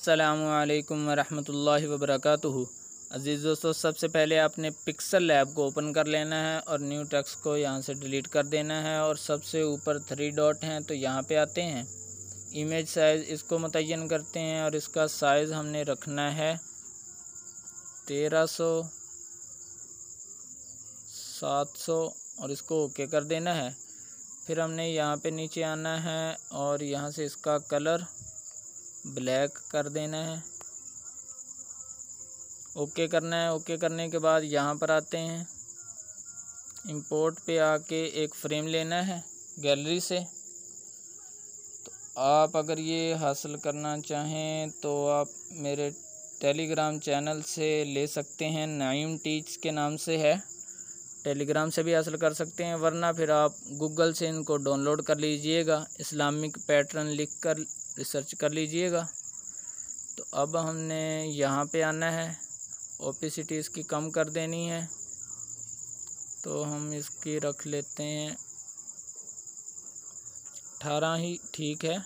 अस्सलामुअलैकुम वरहमतुल्लाहि वबरकातुहू। अज़ीज़ दोस्तों, सबसे पहले आपने पिक्सल लैब को ओपन कर लेना है और न्यू टेक्स्ट को यहाँ से डिलीट कर देना है और सबसे ऊपर 3 डॉट हैं तो यहाँ पे आते हैं। इमेज साइज़ इसको मुतय्यन करते हैं और इसका साइज़ हमने रखना है 1300 700 और इसको ओके कर देना है। फिर हमने यहाँ पे नीचे आना है और यहाँ से इसका कलर ब्लैक कर देना है, ओके करना है। ओके करने के बाद यहाँ पर आते हैं, इंपोर्ट पे आके एक फ्रेम लेना है गैलरी से। तो आप अगर ये हासिल करना चाहें तो आप मेरे टेलीग्राम चैनल से ले सकते हैं, नाइम टीच के नाम से है, टेलीग्राम से भी हासिल कर सकते हैं, वरना फिर आप गूगल से इनको डाउनलोड कर लीजिएगा। इस्लामिक पैटर्न लिख कर रिसर्च कर लीजिएगा। तो अब हमने यहाँ पे आना है, ओपेसिटी इसकी कम कर देनी है, तो हम इसकी रख लेते हैं 18 ही ठीक है।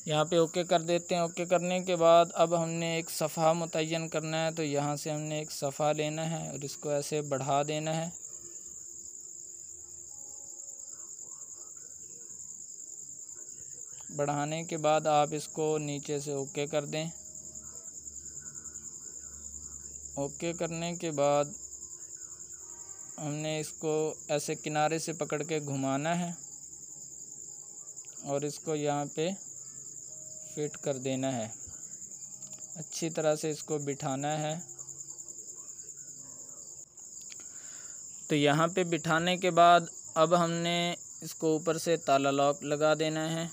यहाँ पे ओके कर देते हैं। ओके करने के बाद अब हमने एक सफ़ा मुतय्यन करना है, तो यहाँ से हमने एक सफ़ा लेना है और इसको ऐसे बढ़ा देना है। बढ़ाने के बाद आप इसको नीचे से ओके कर दें। ओके करने के बाद हमने इसको ऐसे किनारे से पकड़ के घुमाना है और इसको यहाँ पे फिट कर देना है, अच्छी तरह से इसको बिठाना है। तो यहाँ पे बिठाने के बाद अब हमने इसको ऊपर से ताला लॉक लगा देना है।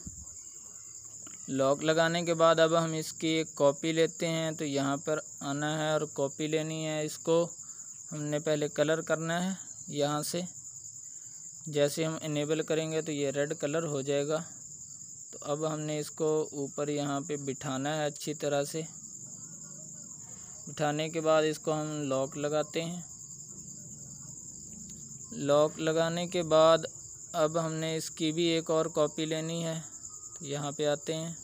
लॉक लगाने के बाद अब हम इसकी एक कॉपी लेते हैं, तो यहाँ पर आना है और कॉपी लेनी है। इसको हमने पहले कलर करना है, यहाँ से जैसे हम इनेबल करेंगे तो ये रेड कलर हो जाएगा। तो अब हमने इसको ऊपर यहाँ पे बिठाना है अच्छी तरह से। बिठाने के बाद इसको हम लॉक लगाते हैं। लॉक लगाने के बाद अब हमने इसकी भी एक और कॉपी लेनी है, तो यहाँ पे आते हैं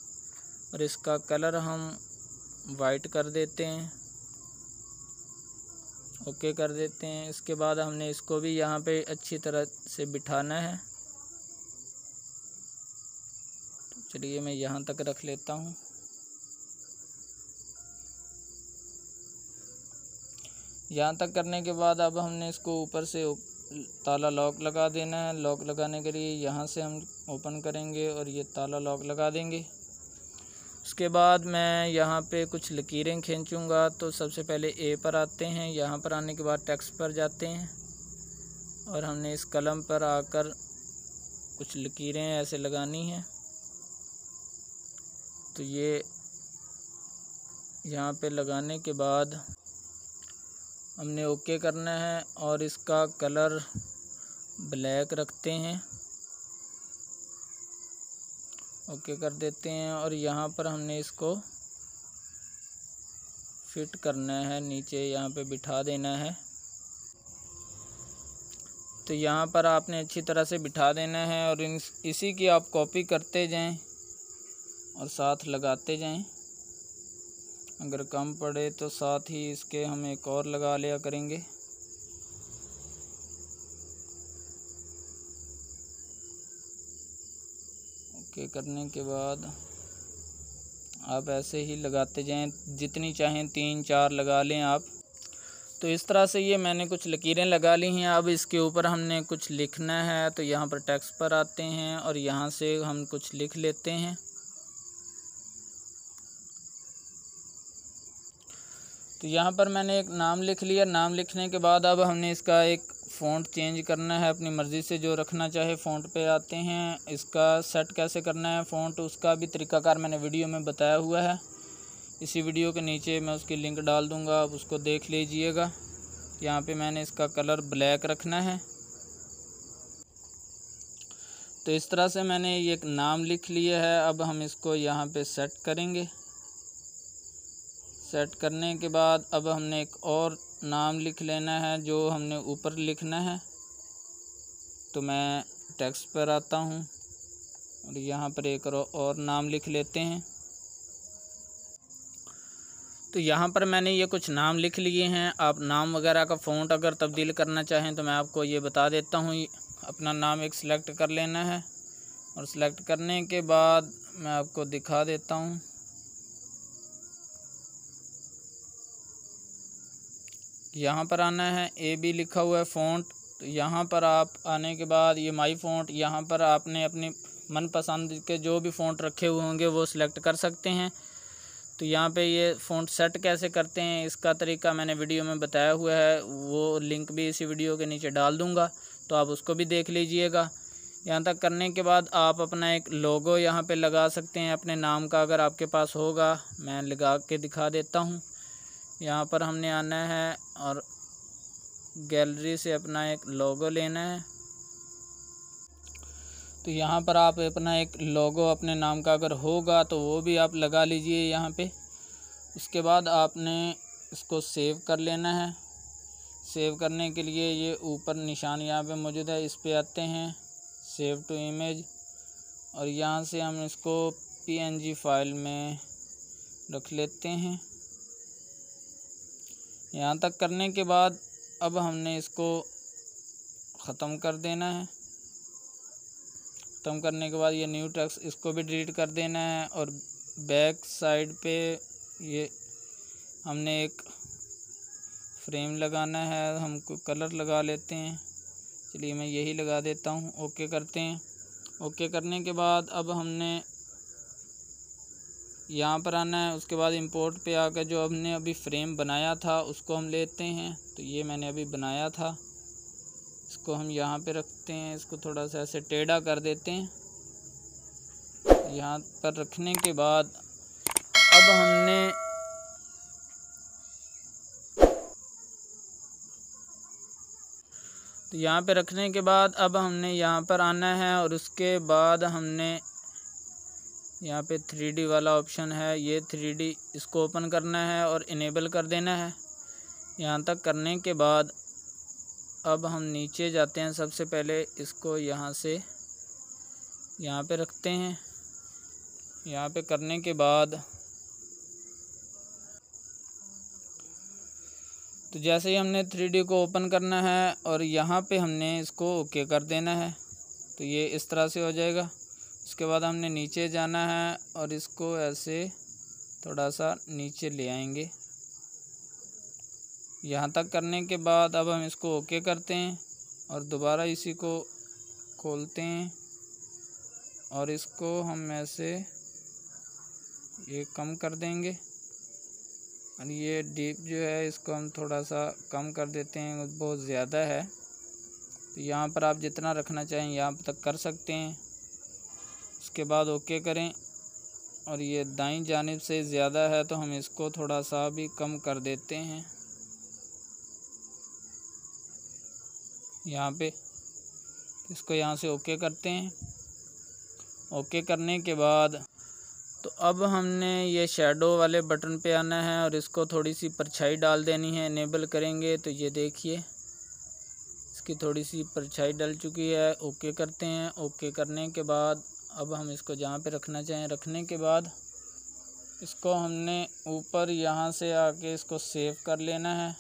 और इसका कलर हम वाइट कर देते हैं, ओके कर देते हैं। इसके बाद हमने इसको भी यहाँ पे अच्छी तरह से बिठाना है। तो चलिए मैं यहाँ तक रख लेता हूँ। यहाँ तक करने के बाद अब हमने इसको ऊपर से ताला लॉक लगा देना है। लॉक लगाने के लिए यहाँ से हम ओपन करेंगे और ये ताला लॉक लगा देंगे। उसके बाद मैं यहाँ पे कुछ लकीरें खींचूँगा। तो सबसे पहले ए पर आते हैं, यहाँ पर आने के बाद टेक्स्ट पर जाते हैं और हमने इस कलम पर आकर कुछ लकीरें ऐसे लगानी हैं। तो ये यहाँ पे लगाने के बाद हमने ओके करना है और इसका कलर ब्लैक रखते हैं, ओके कर देते हैं। और यहाँ पर हमने इसको फिट करना है, नीचे यहाँ पे बिठा देना है। तो यहाँ पर आपने अच्छी तरह से बिठा देना है और इसी की आप कॉपी करते जाएं और साथ लगाते जाएं। अगर कम पड़े तो साथ ही इसके हम एक और लगा लिया करेंगे। ओके करने के बाद आप ऐसे ही लगाते जाएं, जितनी चाहें 3-4 लगा लें आप। तो इस तरह से ये मैंने कुछ लकीरें लगा ली हैं। अब इसके ऊपर हमने कुछ लिखना है, तो यहाँ पर टेक्स्ट पर आते हैं और यहाँ से हम कुछ लिख लेते हैं। तो यहाँ पर मैंने एक नाम लिख लिया। नाम लिखने के बाद अब हमने इसका एक फ़ॉन्ट चेंज करना है, अपनी मर्ज़ी से जो रखना चाहे। फ़ॉन्ट पे आते हैं, इसका सेट कैसे करना है फ़ॉन्ट, उसका भी तरीक़ाकार मैंने वीडियो में बताया हुआ है। इसी वीडियो के नीचे मैं उसकी लिंक डाल दूँगा, आप उसको देख लीजिएगा। यहाँ पे मैंने इसका कलर ब्लैक रखना है। तो इस तरह से मैंने ये एक नाम लिख लिया है। अब हम इसको यहाँ पे सेट करेंगे। सेट करने के बाद अब हमने एक और नाम लिख लेना है जो हमने ऊपर लिखना है। तो मैं टेक्स्ट पर आता हूँ और यहाँ पर एक और नाम लिख लेते हैं। तो यहाँ पर मैंने ये कुछ नाम लिख लिए हैं। आप नाम वगैरह का फ़ॉन्ट अगर तब्दील करना चाहें तो मैं आपको ये बता देता हूँ। अपना नाम एक सिलेक्ट कर लेना है और सिलेक्ट करने के बाद मैं आपको दिखा देता हूँ। यहाँ पर आना है, AB लिखा हुआ है फ़ॉन्ट। तो यहाँ पर आप आने के बाद ये माई फ़ॉन्ट, यहाँ पर आपने अपनी मनपसंद के जो भी फ़ॉन्ट रखे हुए होंगे वो सिलेक्ट कर सकते हैं। तो यहाँ पे ये फ़ॉन्ट सेट कैसे करते हैं इसका तरीका मैंने वीडियो में बताया हुआ है, वो लिंक भी इसी वीडियो के नीचे डाल दूँगा, तो आप उसको भी देख लीजिएगा। यहाँ तक करने के बाद आप अपना एक लोगो यहाँ पे लगा सकते हैं अपने नाम का, अगर आपके पास होगा। मैं लगा के दिखा देता हूँ। यहाँ पर हमने आना है और गैलरी से अपना एक लोगो लेना है। तो यहाँ पर आप अपना एक लोगो अपने नाम का अगर होगा तो वो भी आप लगा लीजिए यहाँ पे। उसके बाद आपने इसको सेव कर लेना है। सेव करने के लिए ये ऊपर निशान यहाँ पे मौजूद है, इस पे आते हैं, सेव टू इमेज, और यहाँ से हम इसको PNG फाइल में रख लेते हैं। यहाँ तक करने के बाद अब हमने इसको ख़त्म कर देना है। ख़त्म करने के बाद ये न्यू टेक्स्ट इसको भी डिलीट कर देना है, और बैक साइड पे ये हमने एक फ्रेम लगाना है। हमको कलर लगा लेते हैं, चलिए मैं यही लगा देता हूँ। ओके करते हैं। ओके करने के बाद अब हमने यहाँ पर आना है। उसके बाद इंपोर्ट पे आकर जो हमने अभी फ्रेम बनाया था उसको हम लेते हैं। तो ये मैंने अभी बनाया था, इसको हम यहाँ पे रखते हैं। इसको थोड़ा सा ऐसे टेढ़ा कर देते हैं। यहाँ पर रखने के बाद अब हमने तो यहाँ पे रखने के बाद अब हमने यहाँ पर आना है, और उसके बाद हमने यहाँ पे 3D वाला ऑप्शन है, ये 3D इसको ओपन करना है और इनेबल कर देना है। यहाँ तक करने के बाद अब हम नीचे जाते हैं। सबसे पहले इसको यहाँ से यहाँ पे रखते हैं। यहाँ पे करने के बाद तो जैसे ही हमने 3D को ओपन करना है और यहाँ पे हमने इसको ओके कर देना है, तो ये इस तरह से हो जाएगा। उसके बाद हमने नीचे जाना है और इसको ऐसे थोड़ा सा नीचे ले आएंगे। यहाँ तक करने के बाद अब हम इसको ओके करते हैं और दोबारा इसी को खोलते हैं, और इसको हम ऐसे ये कम कर देंगे, और ये डीप जो है इसको हम थोड़ा सा कम कर देते हैं, बहुत ज़्यादा है। तो यहाँ पर आप जितना रखना चाहें यहाँ तक कर सकते हैं। उसके बाद ओके करें, और ये दाईं जानिब से ज़्यादा है तो हम इसको थोड़ा सा भी कम कर देते हैं। यहाँ पे इसको यहाँ से ओके करते हैं। ओके करने के बाद तो अब हमने ये शैडो वाले बटन पे आना है और इसको थोड़ी सी परछाई डाल देनी है। इनेबल करेंगे तो ये देखिए इसकी थोड़ी सी परछाई डल चुकी है। ओके करते हैं। ओके करने के बाद अब हम इसको जहाँ पे रखना चाहें रखने के बाद इसको हमने ऊपर यहाँ से आके इसको सेव कर लेना है।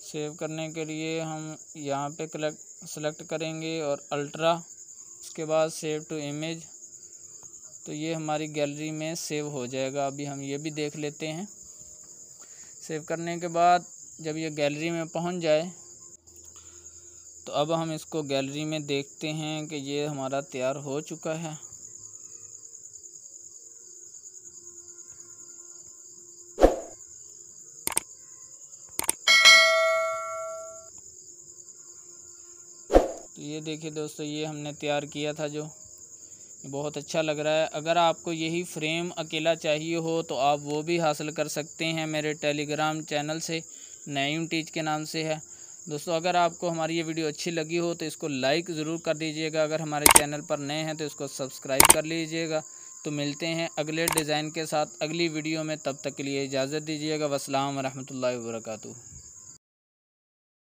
सेव करने के लिए हम यहाँ पे सेलेक्ट करेंगे और अल्ट्रा, इसके बाद सेव टू इमेज, तो ये हमारी गैलरी में सेव हो जाएगा। अभी हम ये भी देख लेते हैं। सेव करने के बाद जब ये गैलरी में पहुंच जाए तो अब हम इसको गैलरी में देखते हैं कि ये हमारा तैयार हो चुका है। तो ये देखिए दोस्तों, ये हमने तैयार किया था, जो बहुत अच्छा लग रहा है। अगर आपको यही फ्रेम अकेला चाहिए हो तो आप वो भी हासिल कर सकते हैं मेरे टेलीग्राम चैनल से, नईम टीच के नाम से है। दोस्तों अगर आपको हमारी ये वीडियो अच्छी लगी हो तो इसको लाइक ज़रूर कर दीजिएगा। अगर हमारे चैनल पर नए हैं तो इसको सब्सक्राइब कर लीजिएगा। तो मिलते हैं अगले डिज़ाइन के साथ अगली वीडियो में, तब तक के लिए इजाज़त दीजिएगा। वस्सलाम रहमतुल्लाहि व बरकातुहू।